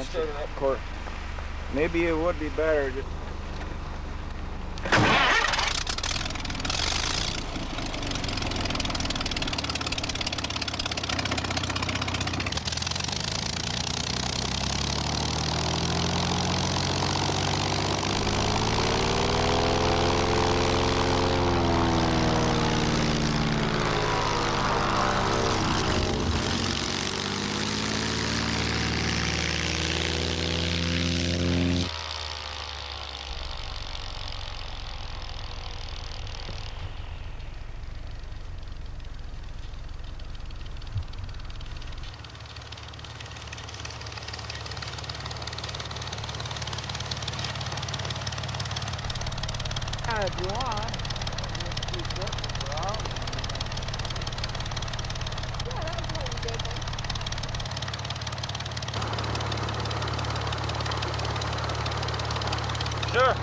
start her up court. Maybe it would be better just. If you want. Yeah, that was what we did then. Sure.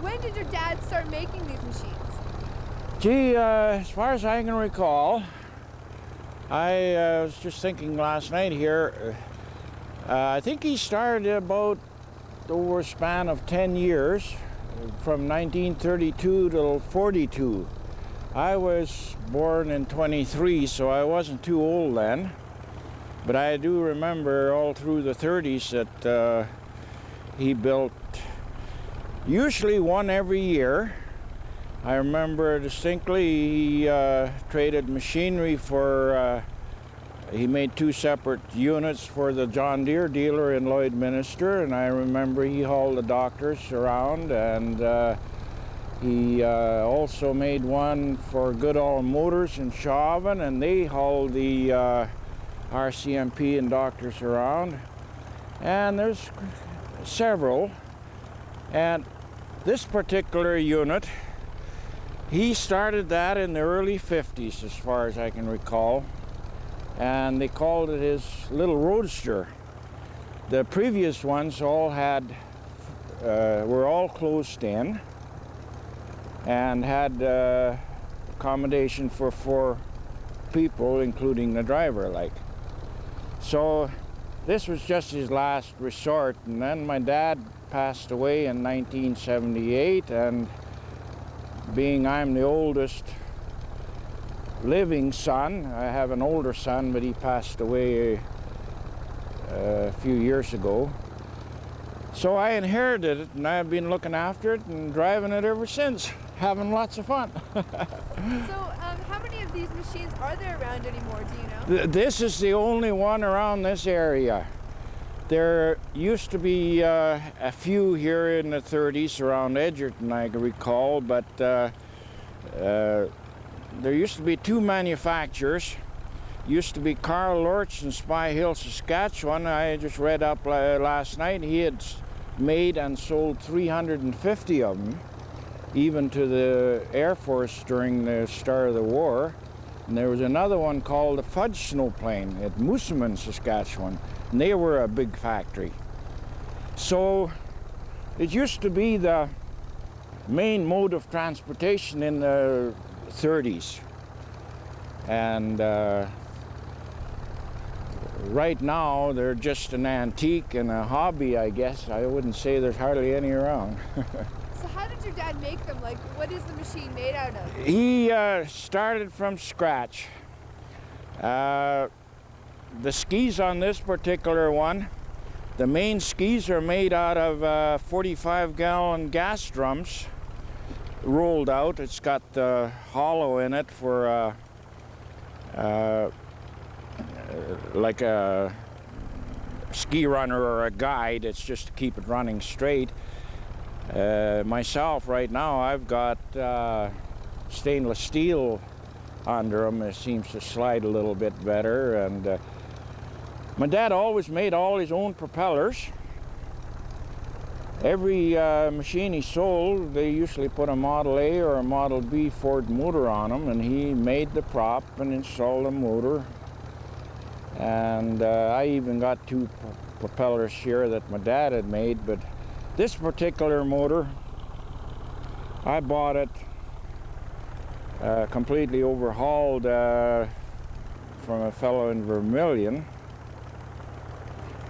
When did your dad start making these machines? Gee, as far as I can recall, I was just thinking last night here, I think he started about over a span of 10 years, from 1932 till 42. I was born in 23, so I wasn't too old then. But I do remember all through the 30s that he built usually one every year. I remember distinctly he traded machinery for, he made two separate units for the John Deere dealer in Lloydminster, and I remember he hauled the doctors around, and he also made one for Goodall Motors in Chauvin, and they hauled the RCMP and doctors around. And there's several. And this particular unit, he started that in the early 50s, as far as I can recall. And they called it his little roadster. The previous ones all had, were all closed in and had accommodation for 4 people, including the driver, like. So this was just his last resort, and then my dad passed away in 1978, and being I'm the oldest living son, I have an older son, but he passed away a few years ago. So I inherited it, and I've been looking after it and driving it ever since, having lots of fun. So, how many of these machines are there around anymore, do you know? This is the only one around this area. There used to be a few here in the 30s around Edgerton, I can recall, but there used to be two manufacturers. Used to be Carl Lorch in Spy Hill, Saskatchewan. I just read up last night. He had made and sold 350 of them, even to the Air Force during the start of the war. And there was another one called the Fudge snowplane at Moosomin, Saskatchewan. And they were a big factory. So it used to be the main mode of transportation in the 30s. And right now they're just an antique and a hobby, I guess. I wouldn't say there's hardly any around. So how did your dad make them? Like, what is the machine made out of? He started from scratch. The skis on this particular one, the main skis are made out of 45-gallon gas drums rolled out. It's got the hollow in it for like a ski runner or a guide. It's just to keep it running straight. Myself, right now, I've got stainless steel under them. It seems to slide a little bit better. And my dad always made all his own propellers. Every machine he sold, they usually put a Model A or a Model B Ford motor on them, and he made the prop and installed the motor. And I even got two propellers here that my dad had made, but this particular motor, I bought it completely overhauled from a fellow in Vermilion.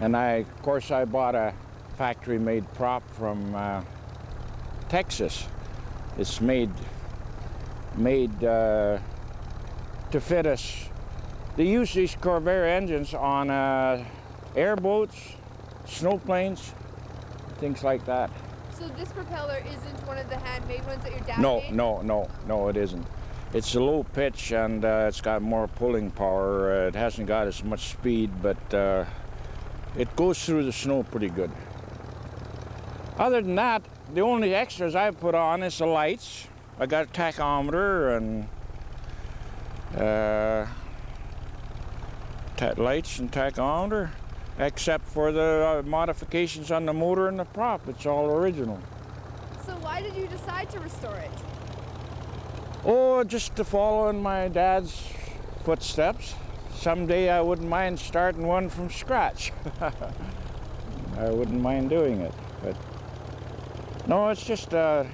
And of course, I bought a factory-made prop from Texas. It's made to fit us. They use these Corvair engines on airboats, snowplanes, things like that. So this propeller isn't one of the handmade ones that your dad No, made? no, it isn't. It's a low pitch, and it's got more pulling power. It hasn't got as much speed, but it goes through the snow pretty good. Other than that, the only extras I put on is the lights. I got a tachometer and lights and tachometer, except for the modifications on the motor and the prop. It's all original. So why did you decide to restore it? Oh, just to follow in my dad's footsteps. Someday I wouldn't mind starting one from scratch. I wouldn't mind doing it, but no, it's just a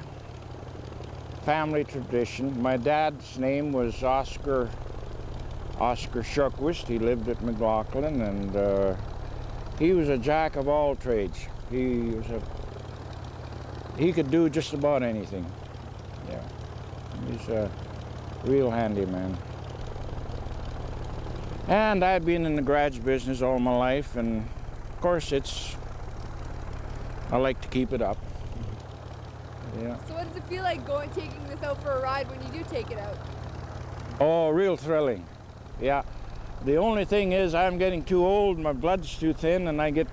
family tradition. My dad's name was Oscar Sjoquist. He lived at McLaughlin, and he was a jack of all trades. He could do just about anything. Yeah, he's a real handyman. And I've been in the garage business all my life, and of course I like to keep it up. Yeah. So what does it feel like taking this out for a ride when you do take it out? Oh, real thrilling. Yeah. The only thing is I'm getting too old, my blood's too thin, and I get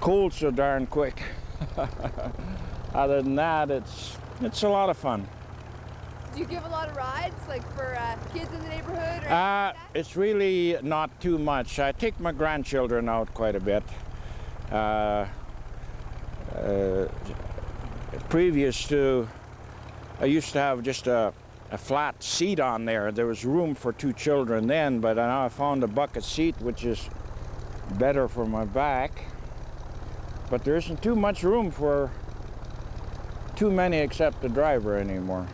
cold so darn quick. Other than that, it's a lot of fun. Do you give a lot of rides, like for kids in the neighborhood or anything like that? It's really not too much. I take my grandchildren out quite a bit. Previous to, I used to have just a flat seat on there. There was room for two children then, but now I found a bucket seat, which is better for my back. But there isn't too much room for too many except the driver anymore.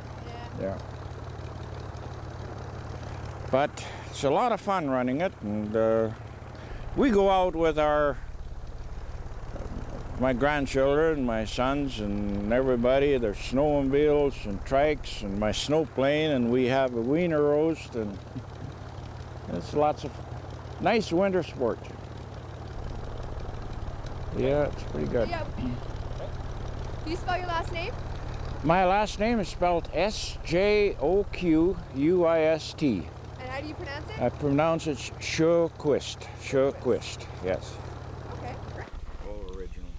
Yeah. But it's a lot of fun running it, and we go out with our my grandchildren, my sons, and everybody. There's snowmobiles and trikes and my snowplane, and we have a wiener roast, and it's lots of nice winter sport. Yeah, it's pretty good. Yeah. Can you spell your last name? My last name is spelled S-J-O-Q-U-I-S-T. And how do you pronounce it? I pronounce it Sjoquist. Sjoquist, yes. Okay, correct. All original.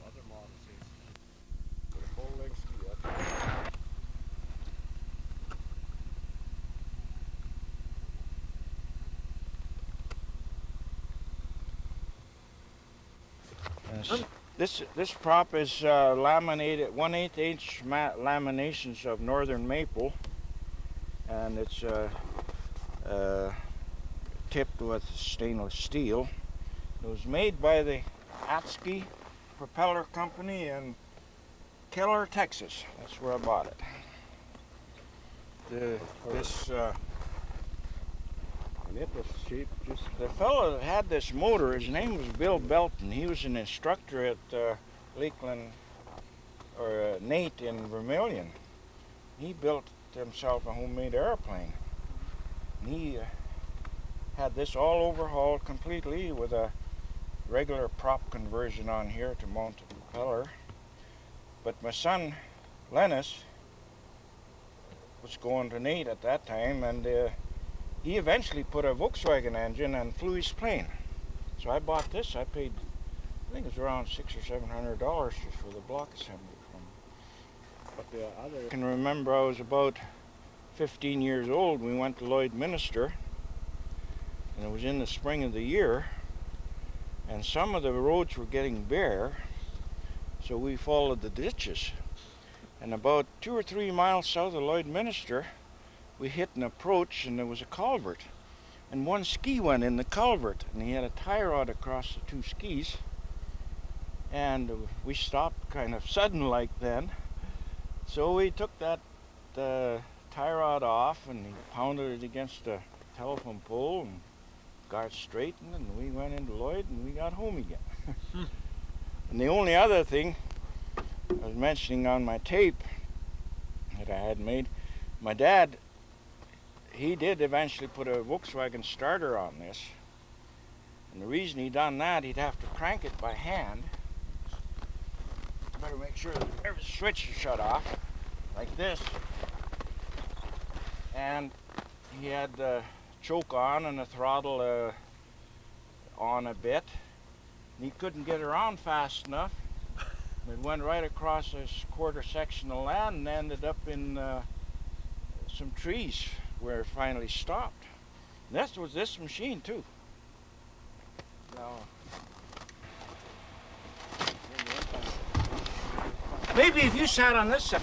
Other models is with a full leg ski up. This prop is laminated 1/8 inch laminations of northern maple, and it's tipped with stainless steel. It was made by the Atski Propeller Company in Keller, Texas. That's where I bought it. And it was cheap, just The fellow that had this motor, his name was Bill Belton. He was an instructor at Lakeland, or Nate in Vermilion. He built himself a homemade airplane. And he had this all overhauled completely with a regular prop conversion on here to mount the propeller. But my son, Lennis, was going to Nate at that time, and he eventually put a Volkswagen engine and flew his plane. So I bought this. I paid, I think it was around $600 or $700 just for the block assembly from him. but the other. I can remember I was about 15 years old. We went to Lloydminster, and it was in the spring of the year, and some of the roads were getting bare, so we followed the ditches. And about 2 or 3 miles south of Lloydminster, we hit an approach, and there was a culvert, and one ski went in the culvert, and he had a tie rod across the two skis, and we stopped kind of sudden like then. So we took that tie rod off, and he pounded it against the telephone pole and got it straightened, and we went into Lloyd, and we got home again. And the only other thing I was mentioning on my tape that I had made, my dad, he did eventually put a Volkswagen starter on this, and the reason he done that, he'd have to crank it by hand. Better make sure that every switch is shut off, like this. And he had the choke on and the throttle on a bit, and he couldn't get around fast enough. It went right across this quarter section of land and ended up in some trees where it finally stopped. And that was this machine too. Now, maybe if you sat on this side.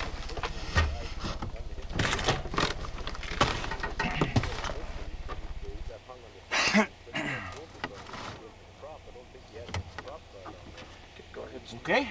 Okay.